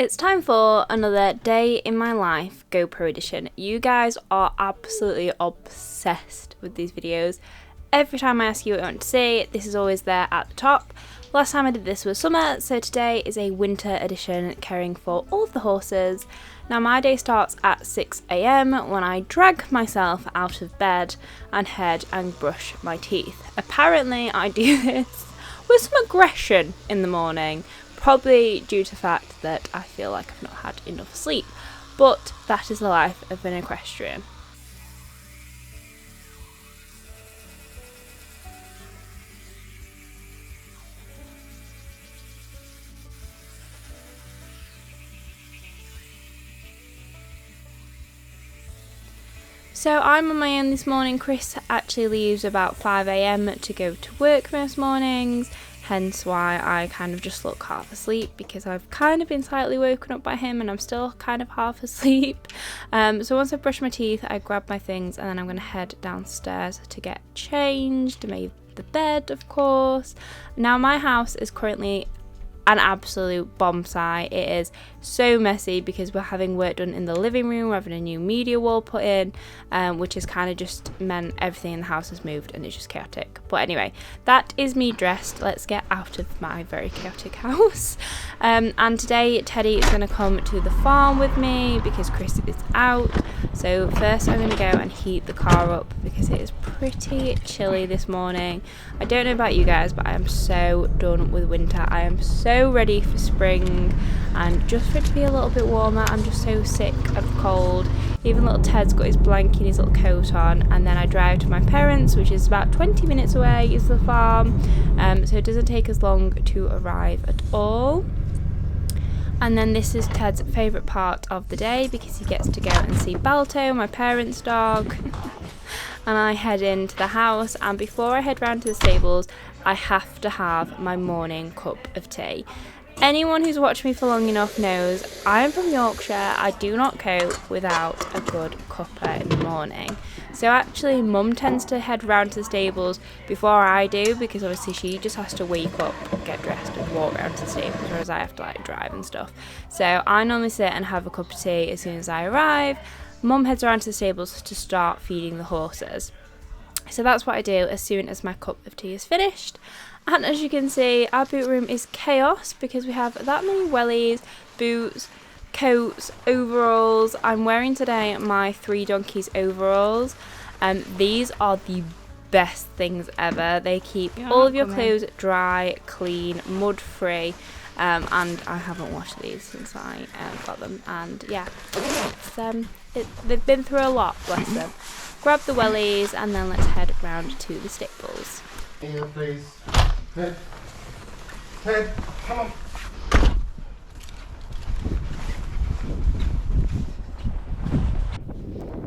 It's time for another day in my life GoPro edition. You guys are absolutely obsessed with these videos. Every time I ask you what you want to see, this is always there at the top. Last time I did this was summer, so today is a winter edition caring for all of the horses. Now my day starts at 6 AM when I drag myself out of bed and head and brush my teeth. Apparently I do this with some aggression in the morning, probably due to the fact that I feel like I've not had enough sleep, but that is the life of an equestrian. So I'm on my own this morning. Chris actually leaves about 5 AM to go to work most mornings, hence why I kind of just look half asleep, because I've kind of been slightly woken up by him and I'm still kind of half asleep. So once I brush my teeth, I grab my things and then I'm going to head downstairs to get changed, made the bed of course. Now my house is currently an absolute bomb site. It is so messy because we're having work done in the living room. We're having a new media wall put in, which has kind of just meant everything in the house has moved and it's just chaotic. But anyway, that is me dressed. Let's get out of my very chaotic house. And today Teddy is going to come to the farm with me because Chris is out. So first I'm going to go and heat the car up because it is pretty chilly this morning. I don't know about you guys, but I am so done with winter. I am so ready for spring and just for it to be a little bit warmer. I'm just so sick of cold. Even little Ted's got his blanket and his little coat on, and then I drive to my parents', which is about 20 minutes away, is the farm, so it doesn't take us long to arrive at all. And then this is Ted's favourite part of the day because he gets to go and see Balto, my parents' dog. And I head into the house, and before I head round to the stables I have to have my morning cup of tea. Anyone who's watched me for long enough knows I'm from Yorkshire. I do not cope without a good cuppa in the morning. So actually Mum tends to head round to the stables before I do, because obviously she just has to wake up, get dressed and walk round to the stables, whereas I have to like drive and stuff. So I normally sit and have a cup of tea as soon as I arrive. Mum heads around to the stables to start feeding the horses. So that's what I do as soon as my cup of tea is finished. And as you can see, our boot room is chaos because we have that many wellies, boots, coats, overalls. I'm wearing today my Three Donkeys overalls. These are the best things ever. They keep all of your clothes dry, clean, mud free. And I haven't washed these since I got them. And yeah, they've been through a lot, bless them. Grab the wellies and then let's head round to the stables. Here, please. Ted, come on.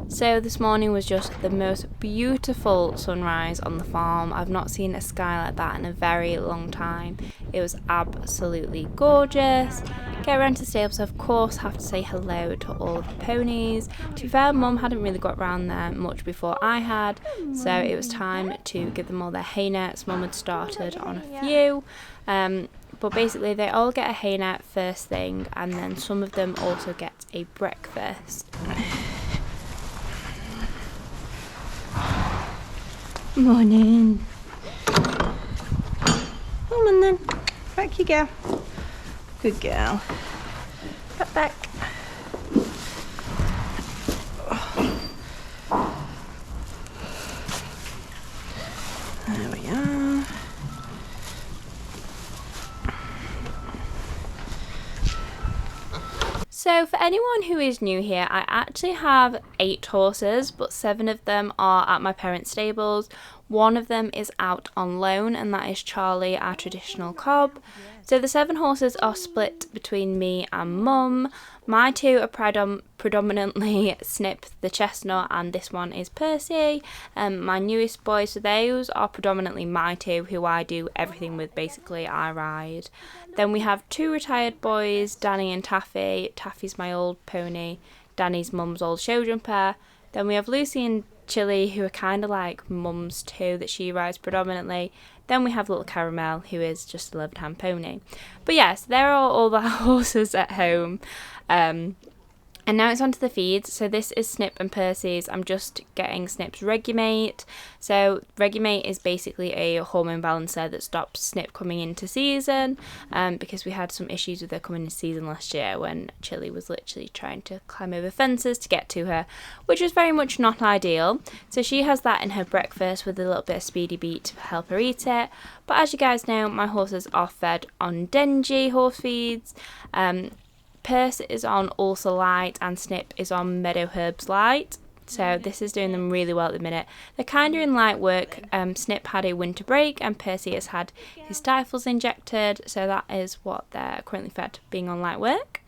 So this morning was just the most beautiful sunrise on the farm. I've not seen a sky like that in a very long time. It was absolutely gorgeous. Get around to the stables, of course, have to say hello to all of the ponies. To be fair, Mum hadn't really got around there much before I had, so it was time to give them all their hay nets. Mum had started on a few, but basically they all get a hay net first thing, and then some of them also get a breakfast. Morning. Come on then. Back you go. Good girl. Back. There we are. So for anyone who is new here, I actually have 8 horses, but 7 of them are at my parents' stables. One of them is out on loan, and that is Charlie, our traditional cob. So the 7 horses are split between me and Mum. My 2 are predominantly Snip the chestnut, and this one is Percy. My newest boys, so those are predominantly my 2, who I do everything with. Basically I ride. Then we have 2 retired boys, Danny and Taffy. Taffy's my old pony, Danny's mum's old show jumper. Then we have Lucy and Chili, who are kind of like Mum's too, that she rides predominantly. Then we have little Caramel, who is just a left-hand pony. But yes, there are all the horses at home. And now it's onto the feeds. So this is Snip and Percy's. I'm just getting Snip's Regulate. So Regulate is basically a hormone balancer that stops Snip coming into season, because we had some issues with her coming into season last year when Chili was literally trying to climb over fences to get to her, which was very much not ideal. So she has that in her breakfast with a little bit of Speedy Beet to help her eat it. But as you guys know, my horses are fed on Denji horse feeds. Percy is on Ulcer Light and Snip is on Meadow Herbs Light. So this is doing them really well at the minute. They're kind of in light work. Snip had a winter break and Percy has had his stifles injected. So that is what they're currently fed, being on light work.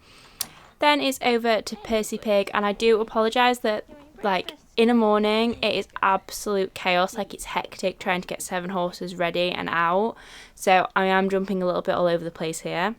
Then it's over to Percy Pig, and I do apologise that like in the morning it is absolute chaos. Like it's hectic trying to get 7 horses ready and out. So I am jumping a little bit all over the place here.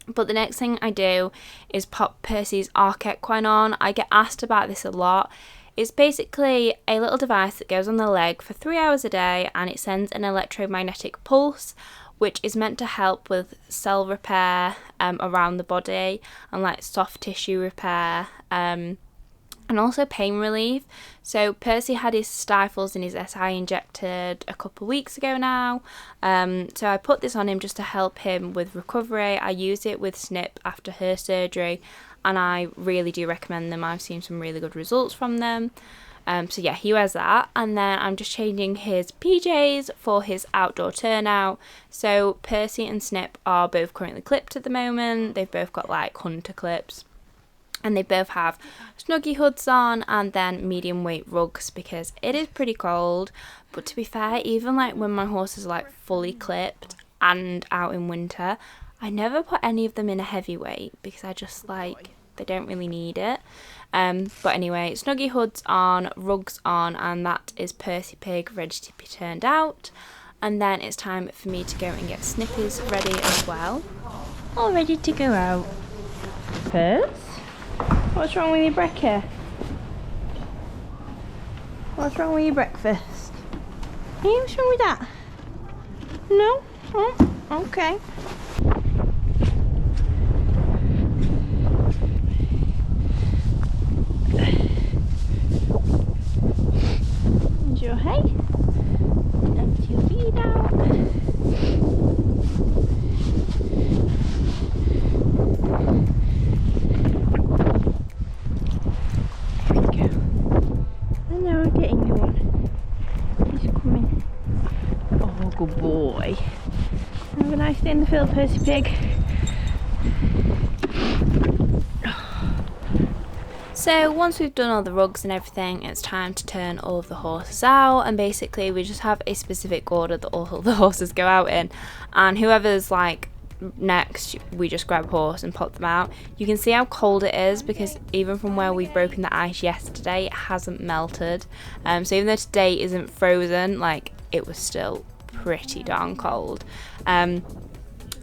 But the next thing I do is pop Percy's Arc Equine on. I get asked about this a lot. It's basically a little device that goes on the leg for 3 hours a day, and it sends an electromagnetic pulse, which is meant to help with cell repair around the body and like soft tissue repair, and also pain relief. So Percy had his stifles and his SI injected a couple of weeks ago now. So I put this on him just to help him with recovery. I use it with Snip after her surgery, and I really do recommend them. I've seen some really good results from them. So yeah, he wears that. And then I'm just changing his PJs for his outdoor turnout. So Percy and Snip are both currently clipped at the moment. They've both got like hunter clips. And they both have snuggy hoods on and then medium weight rugs because it is pretty cold. But to be fair, even like when my horses are like fully clipped and out in winter, I never put any of them in a heavyweight because I just like, they don't really need it. But anyway, snuggy hoods on, rugs on, and that is Percy Pig ready to be turned out. And then it's time for me to go and get Snippies ready as well. All ready to go out. Percy? What's wrong with your brekkie? What's wrong with your breakfast? Hey, what's wrong with that? No? Oh, okay. Here's your hay. Empty your feed out. Good boy. Have a nice day in the field, Percy Pig. So once we've done all the rugs and everything, it's time to turn all of the horses out, and basically we just have a specific order that all the horses go out in, and whoever's like next, we just grab a horse and pop them out. You can see how cold it is because even from where we've broken the ice yesterday, it hasn't melted. So even though today isn't frozen, like it was still pretty darn cold. And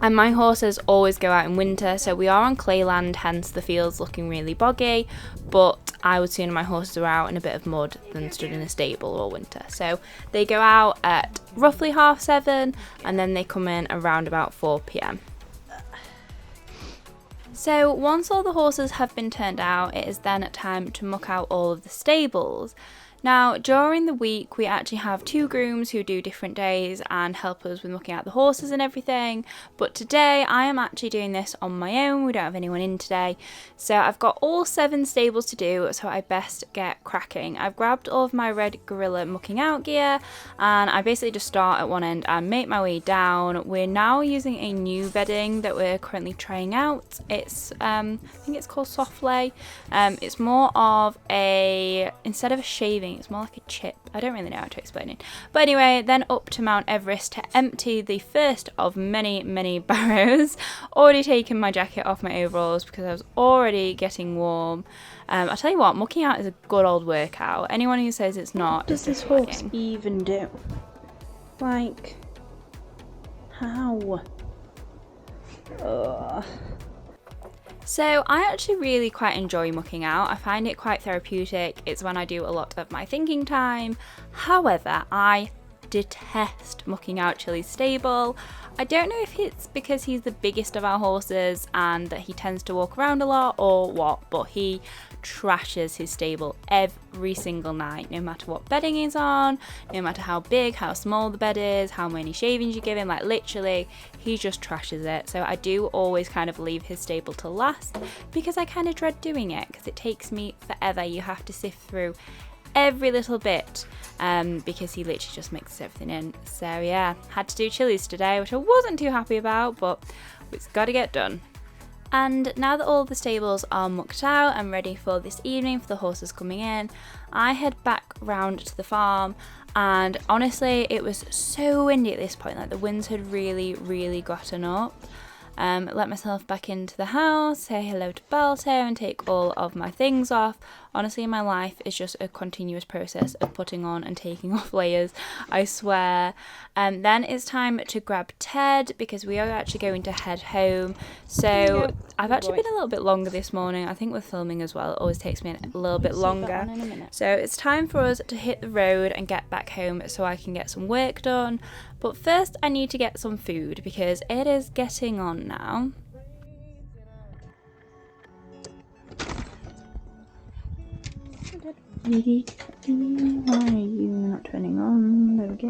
my horses always go out in winter, so we are on clay land, hence the field's looking really boggy, but I would sooner my horses are out in a bit of mud than stood in a stable all winter. So they go out at roughly 7:30 and then they come in around about 4 p.m. So once all the horses have been turned out, it is then time to muck out all of the stables. Now, during the week, we actually have 2 grooms who do different days and help us with looking at the horses and everything. But today, I am actually doing this on my own. We don't have anyone in today. So I've got all 7 stables to do, so I best get cracking. I've grabbed all of my red gorilla mucking out gear, and I basically just start at one end and make my way down. We're now using a new bedding that we're currently trying out. It's, I think it's called soft lay. It's more of a, instead of a shaving, it's more like a chip. I don't really know how to explain it. But anyway, then up to Mount Everest to empty the first of many, many barrows. Already taken my jacket off my overalls because I was already getting warm. I'll tell you what, mucking out is a good old workout. Anyone who says it's not, what does this horse even do? Like, how? Ugh. So I actually really quite enjoy mucking out. I find it quite therapeutic. It's when I do a lot of my thinking time. However, I detest mucking out Chili's stable. I don't know if it's because he's the biggest of our horses and that he tends to walk around a lot or what, but he trashes his stable every single night, no matter what bedding he's on, no matter how big, how small the bed is, how many shavings you give him, like literally he just trashes it. So I do always kind of leave his stable to last because I kind of dread doing it because it takes me forever. You have to sift through every little bit because he literally just mixes everything in. So yeah, had to do Chili's today, which I wasn't too happy about, but it's got to get done. And now that all the stables are mucked out and ready for this evening for the horses coming in, I head back round to the farm, and honestly it was so windy at this point, like the winds had really gotten up. Let myself back into the house, say hello to Balto and take all of my things off. Honestly, my life is just a continuous process of putting on and taking off layers, I swear. Then it's time to grab Ted because we are actually going to head home. So I've actually been a little bit longer this morning. I think with filming as well, it always takes me a little bit longer. So it's time for us to hit the road and get back home so I can get some work done. But first I need to get some food because it is getting on now. Why are you not turning on? There we go.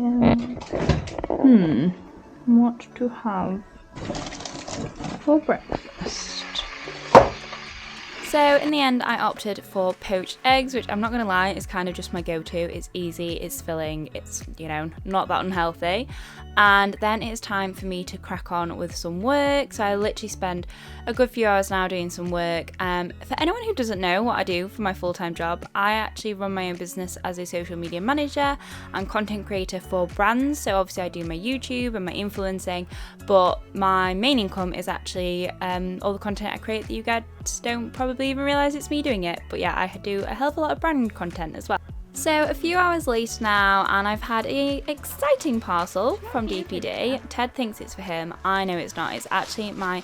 What to have for breakfast? So in the end I opted for poached eggs, which I'm not going to lie is kind of just my go-to. It's easy, it's filling, it's, you know, not that unhealthy. And then it's time for me to crack on with some work. So I literally spend a good few hours now doing some work. For anyone who doesn't know what I do for my full-time job, I actually run my own business as a social media manager. I'm content creator for brands, so obviously I do my YouTube and my influencing, but my main income is actually all the content I create that you guys don't probably even realise it's me doing it. But yeah, I do a hell of a lot of brand content as well. So a few hours later now, and I've had an exciting parcel from DPD. Ted thinks it's for him. I know it's not. It's actually my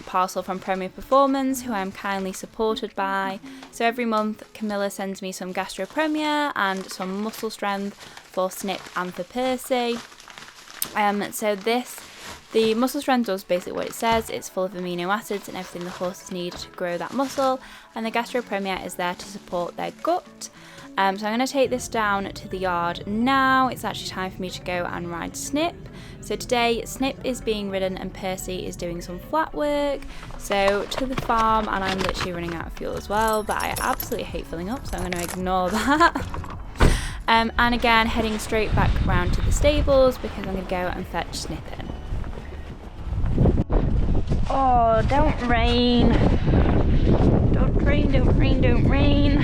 parcel from Premier Performance, who I'm kindly supported by. So every month, Camilla sends me some Gastro Premier and some muscle strength for Snip and for Percy. The muscle strength does basically what it says. It's full of amino acids and everything the horses need to grow that muscle. And the Gastro Premier is there to support their gut. So I'm going to take this down to the yard now. It's actually time for me to go and ride Snip. So today Snip is being ridden and Percy is doing some flat work. So to the farm, and I'm literally running out of fuel as well, but I absolutely hate filling up, so I'm going to ignore that. And again, heading straight back round to the stables because I'm going to go and fetch Snip in. Oh, don't rain. Don't rain, don't rain, don't rain.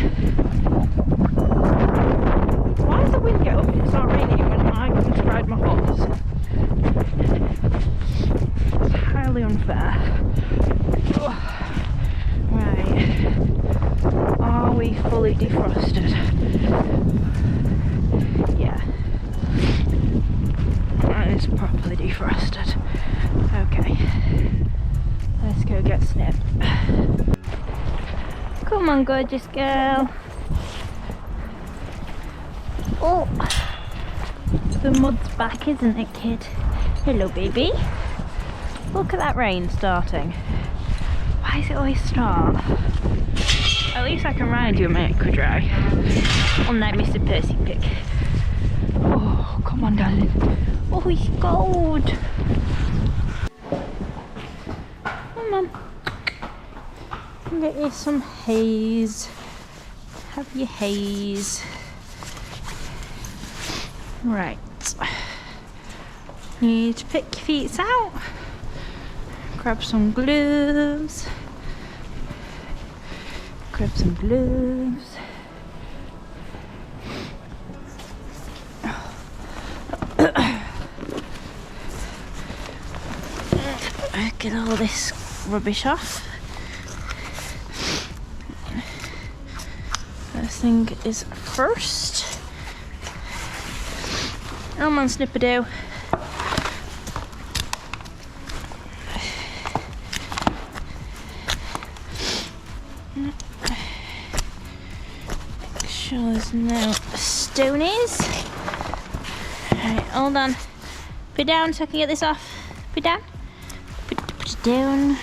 Why does the wind get up if it's not raining when I come to ride my horse? It's highly unfair. Oh. Right. Are we fully defrosted? Yeah. It's properly defrosted. Okay. Let's go get Snip. Come on, gorgeous girl. Oh, the mud's back, isn't it, kid? Hello, baby. Look at that rain starting. Why does it always start? At least I can ride you a minute, could I? Unlike Mr. Percy Pig. Oh, come on, darling. Oh, he's gold. Come on. Get you some haze. Have your haze. Right. Need to pick your feet out. Grab some gloves. Grab some gloves. Get all this rubbish off. First thing is first. Come on, Snipperdo. sure there's no stonies. Right, hold on. Put it down so I can get this off. Put it down. Put it down.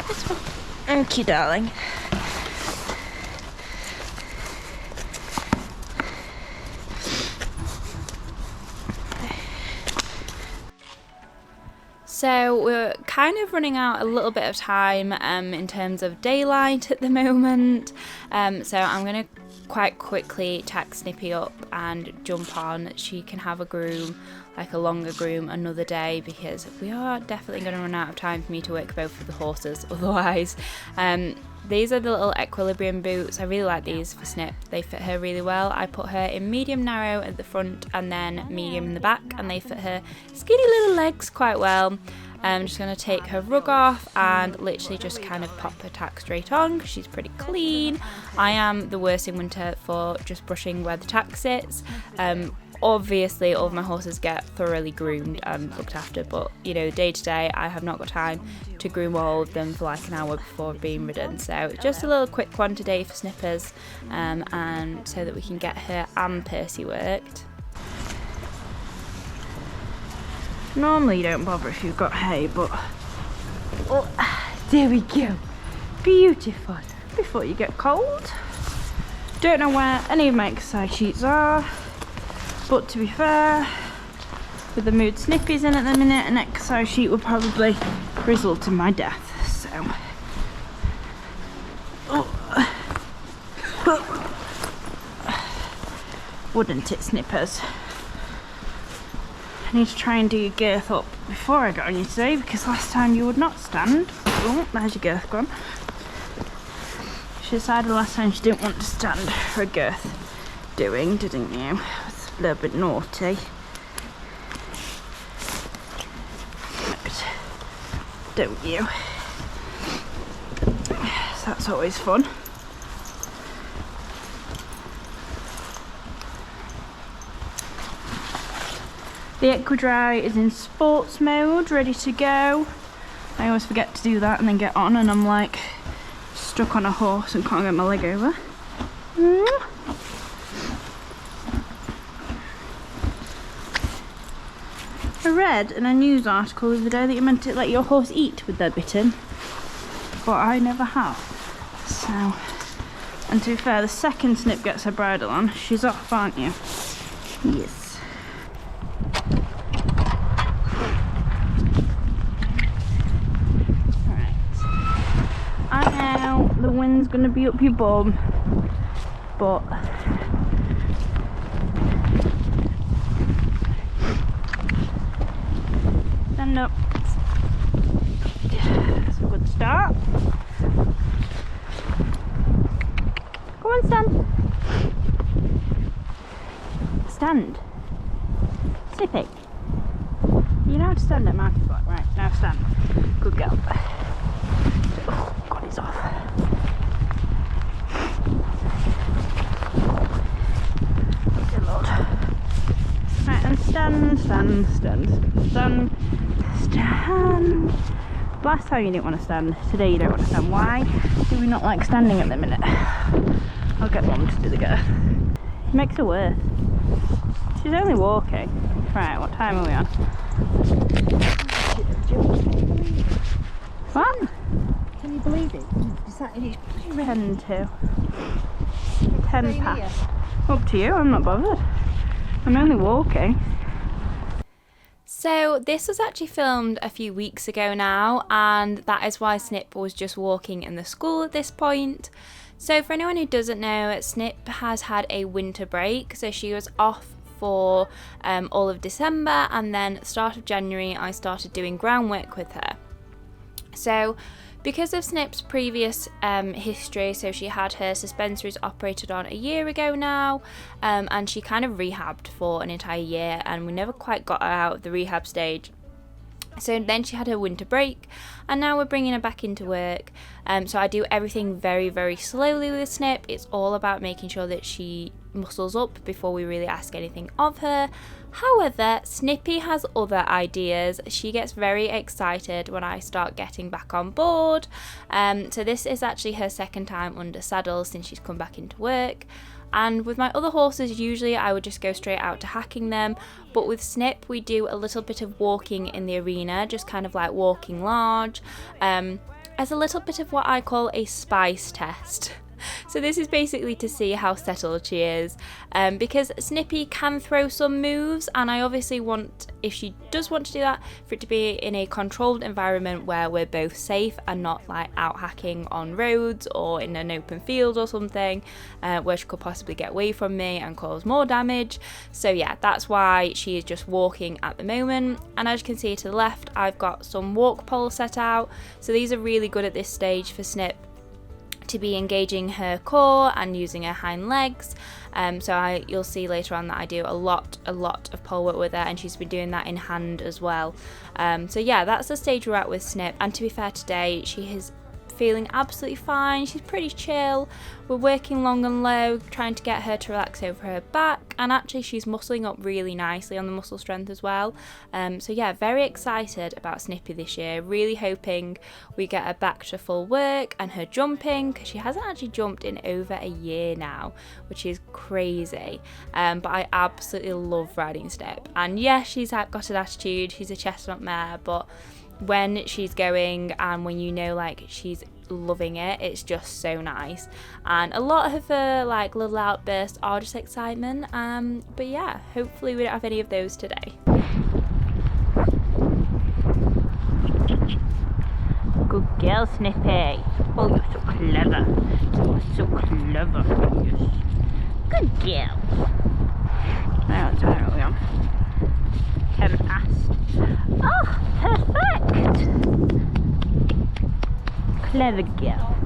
This one. Thank you, darling. So we're kind of running out a little bit of time in terms of daylight at the moment. So I'm going to quite quickly tack Snippy up and jump on. She can have a groom, like a longer groom, another day, because we are definitely going to run out of time for me to work both of the horses otherwise. These are the little Equestrian boots. I really like these for Snip. They fit her really well. I put her in medium narrow at the front and then medium in the back, and they fit her skinny little legs quite well. I'm just going to take her rug off and literally just kind of pop her tack straight on because she's pretty clean. I am the worst in winter for just brushing where the tack sits. Obviously all of my horses get thoroughly groomed and looked after, but you know, day to day I have not got time to groom all of them for like an hour before being ridden. So just a little quick one today for Snippers, and so that we can get her and Percy worked. Normally you don't bother if you've got hay, but oh, there we go. Beautiful. Before you get cold. Don't know where any of my exercise sheets are, but to be fair, with the mood Snippy's in at the minute, an exercise sheet would probably result in my death. So, wouldn't it, Snippers? I need to try and do your girth up before I got on you today, because last time you would not stand. Oh, there's your girth gone. She decided last time she didn't want to stand for a girth doing, didn't you? It was a little bit naughty. Don't you? So that's always fun. The Equidry is in sports mode, ready to go. I always forget to do that and then get on, and I'm like stuck on a horse and can't get my leg over. I read in a news article the other day that you're meant to let your horse eat with their bitten, but I never have. So, and to be fair, the second Snip gets her bridle on, she's off, aren't you? Yes. The wind's going to be up your bum, but stand up. That's a good start. Go on, stand. Stand. Snippy. You know how to stand at market block, right? Now stand. Good girl. Oh God, he's off. Right, and stand. Last time you didn't want to stand, today you don't want to stand. Why do we not like standing at the minute? I'll get Mum to do the girth. It makes it worse. She's only walking. Right, what time are we on? What? Can you believe it? Is that it? 10 to. 10 past. Up to you, I'm not bothered. I'm only walking. So this was actually filmed a few weeks ago now, and that is why Snip was just walking in the school at this point. So for anyone who doesn't know, Snip has had a winter break, so she was off for all of December, and then start of January I started doing groundwork with her. So because of Snip's previous history, so she had her suspensories operated on a year ago now, and she kind of rehabbed for an entire year, and we never quite got her out of the rehab stage. So then she had her winter break, and now we're bringing her back into work. So I do everything very, very slowly with Snip. It's all about making sure that she muscles up before we really ask anything of her. However, Snippy has other ideas. She gets very excited when I start getting back on board. So this is actually her second time under saddle since she's come back into work. And with my other horses, usually I would just go straight out to hacking them. But with Snip, we do a little bit of walking in the arena, just kind of like walking large, as a little bit of what I call a spice test. So this is basically to see how settled she is, because Snippy can throw some moves, and I obviously want, if she does want to do that, for it to be in a controlled environment where we're both safe and not like out hacking on roads or in an open field or something, where she could possibly get away from me and cause more damage. So yeah, that's why she is just walking at the moment. And as you can see to the left, I've got some walk poles set out, so these are really good at this stage for Snip to be engaging her core and using her hind legs. You'll see later on that I do a lot of pole work with her, and she's been doing that in hand as well. So yeah, that's the stage we're at with Snip, and to be fair, today she is feeling absolutely fine. She's pretty chill. We're working long and low, trying to get her to relax over her back, and actually she's muscling up really nicely on the muscle strength as well. So yeah, very excited about Snippy this year. Really hoping we get her back to full work and her jumping, because she hasn't actually jumped in over a year now, which is crazy. But I absolutely love riding Snip, and yeah, she's got an attitude. She's a chestnut mare, but when she's going and when you know like she's loving it, it's just so nice. And a lot of her like little outbursts are just excitement, but yeah, hopefully we don't have any of those today. Good girl, Snippy. Oh, you're so clever. You're so clever. Yes. Good girl. Now it's we on. 10 past. Oh, perfect. Clever girl.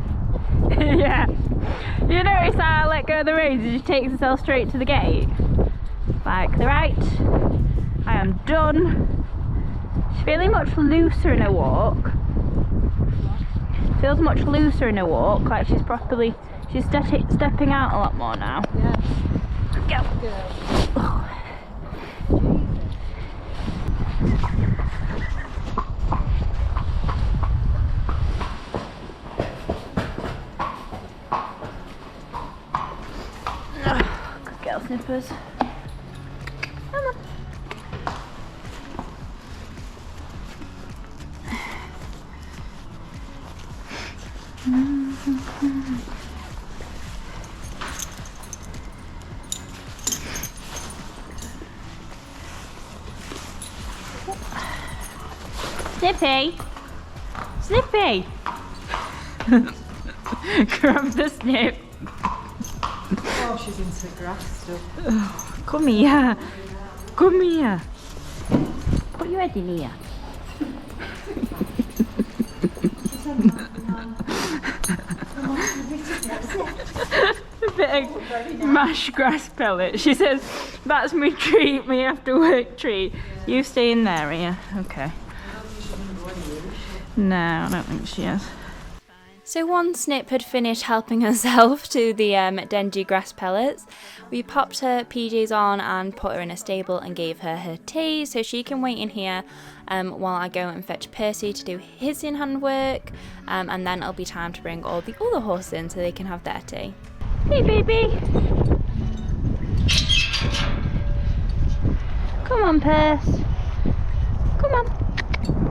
Yeah. You notice how I let go of the reins and she takes herself straight to the gate? Like, right, I am done. She's feeling much looser in her walk. Feels much looser in her walk, like she's stepping out a lot more now. Yeah. Go. Oh. Good girl, Snippers. Come on. Snippy! Snippy! Grab the Snip. Oh, she's into the grass stuff. Oh, come here. Come here. Put your head in here. A bit of mashed grass pellet. She says, that's my treat, me after work treat. You stay in there, yeah? Okay. No, I don't think she is. So once Snip had finished helping herself to the Denji grass pellets, we popped her PJs on and put her in a stable and gave her her tea so she can wait in here while I go and fetch Percy to do his in-hand work, and then it'll be time to bring all the other horses in so they can have their tea. Hey baby! Come on, Percy. Come on,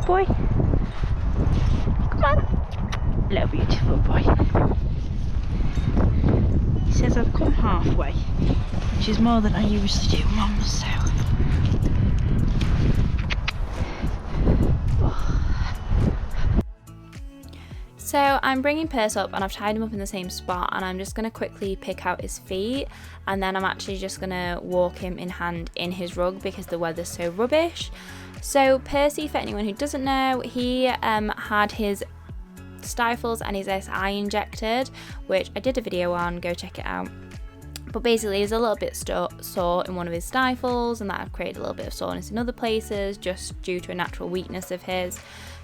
boy. Come on. Hello, beautiful boy. He says I've come halfway, which is more than I usually do, Mum, so... So I'm bringing Percy up and I've tied him up in the same spot, and I'm just going to quickly pick out his feet, and then I'm actually just going to walk him in hand in his rug because the weather's so rubbish. So Percy, for anyone who doesn't know, he had his stifles and his SI injected, which I did a video on, go check it out. But basically he's a little bit sore in one of his stifles, and that have created a little bit of soreness in other places just due to a natural weakness of his.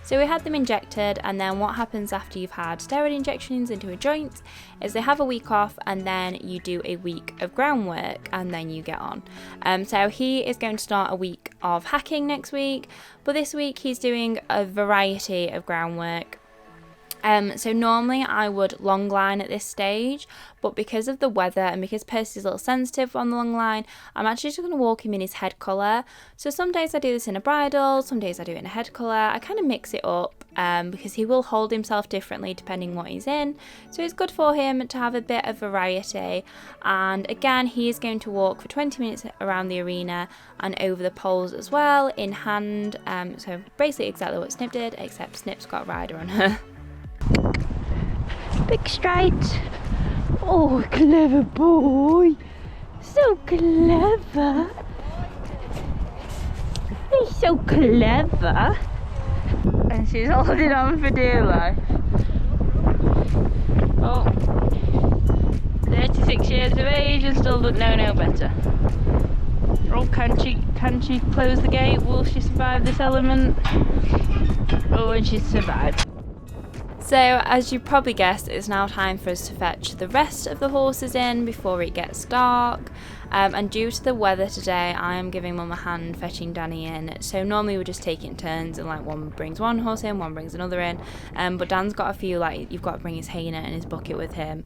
So we had them injected, and then what happens after you've had steroid injections into a joint is they have a week off, and then you do a week of groundwork, and then you get on. So he is going to start a week of hacking next week, but this week he's doing a variety of groundwork. So normally I would long line at this stage, but because of the weather and because Percy's a little sensitive on the long line, I'm actually just going to walk him in his head colour. So some days I do this in a bridle, some days I do it in a head colour. I kind of mix it up because he will hold himself differently depending what he's in. So it's good for him to have a bit of variety. And again, he is going to walk for 20 minutes around the arena and over the poles as well in hand. So basically exactly what Snip did, except Snip's got a rider on her. Big stride. Oh, clever boy. So clever. He's so clever. And she's holding on for dear life. Oh, 36 years of age and still don't know no better. Oh, can she close the gate? Will she survive this element? Oh, and she's survived. So as you probably guessed, it's now time for us to fetch the rest of the horses in before it gets dark. And due to the weather today, I am giving Mum a hand fetching Danny in. So normally we just take it in turns and like one brings one horse in, one brings another in. But Dan's got a few, like you've got to bring his hay net and his bucket with him.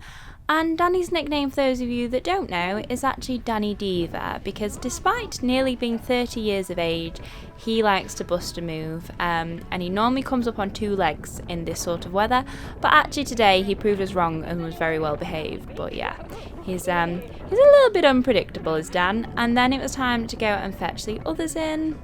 And Danny's nickname, for those of you that don't know, is actually Danny Diva, because despite nearly being 30 years of age, he likes to bust a move, and he normally comes up on 2 legs in this sort of weather, but actually today he proved us wrong and was very well behaved. But yeah, he's a little bit unpredictable, is Dan. And then it was time to go and fetch the others in.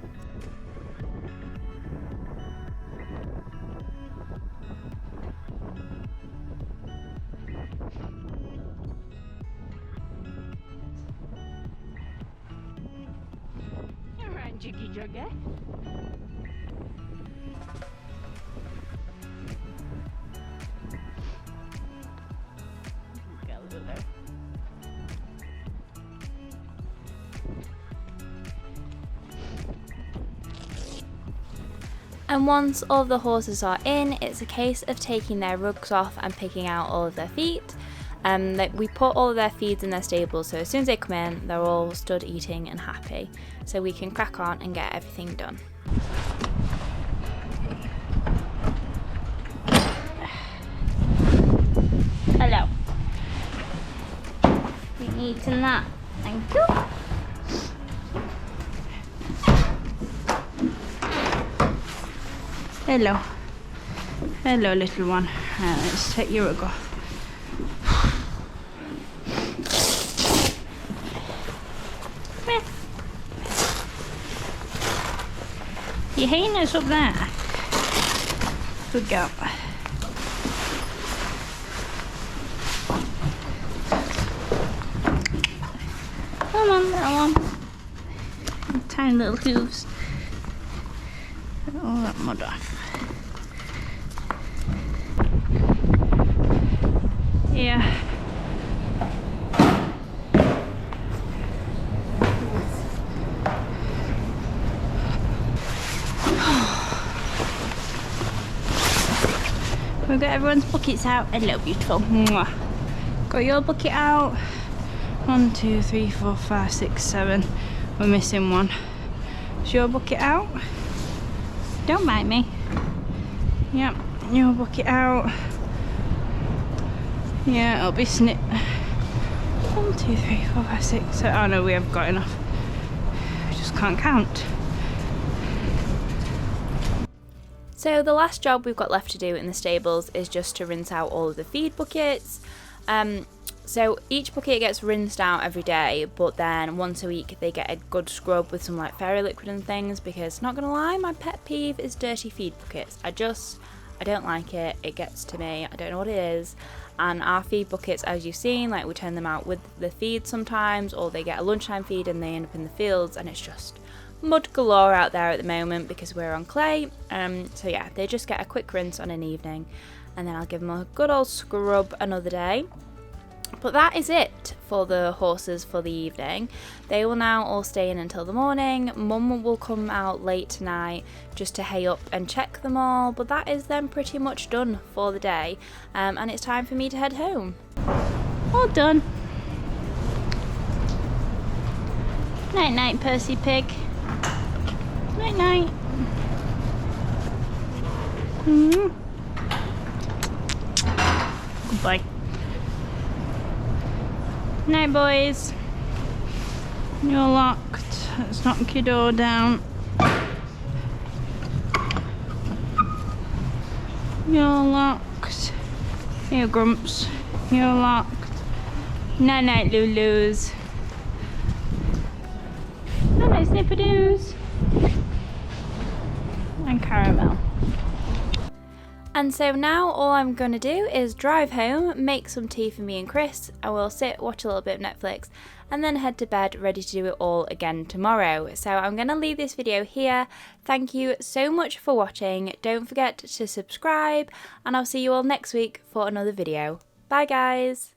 Jiggy juggy. And once all of the horses are in, it's a case of taking their rugs off and picking out all of their feet. We put all of their feeds in their stables, so as soon as they come in, they're all stood eating and happy. So we can crack on and get everything done. Hello. You eating that? Thank you. Hello. Hello, little one. Let's take your rug off. Your hyena's up there. Good girl. Come on, little one. Tiny little hooves. Get all that mud off. Yeah. We've got everyone's buckets out. Hello, beautiful. Mwah. Got your bucket out. 1, 2, 3, 4, 5, 6, 7. We're missing one. Is your bucket out? Don't bite me. Yep, your bucket out. Yeah, it'll be Snip. 1, 2, 3, 4, 5, 6, 7. Oh no, we have got enough. We just can't count. So the last job we've got left to do in the stables is just to rinse out all of the feed buckets. So each bucket gets rinsed out every day, but then once a week they get a good scrub with some like fairy liquid and things, because not gonna lie, my pet peeve is dirty feed buckets. I don't like it. It gets to me. I don't know what it is. And our feed buckets, as you've seen, like we turn them out with the feed sometimes, or they get a lunchtime feed and they end up in the fields, and it's just mud galore out there at the moment because we're on clay. So yeah, they just get a quick rinse on an evening, and then I'll give them a good old scrub another day. But that is it for the horses for the evening. They will now all stay in until the morning. Mum will come out late tonight just to hay up and check them all, but that is then pretty much done for the day, and it's time for me to head home. All done. Night night, Percy pig. Night night. Goodbye. Night, boys. You're locked. Let's knock your door down. You're locked. Here, Grumps. You're locked. Night night, Lulus. Night night, Snippadoos. And Caramel. And so now all I'm going to do is drive home, make some tea for me and Chris. I will sit, watch a little bit of Netflix, and then head to bed ready to do it all again tomorrow. So I'm going to leave this video here. Thank you so much for watching. Don't forget to subscribe, and I'll see you all next week for another video. Bye guys!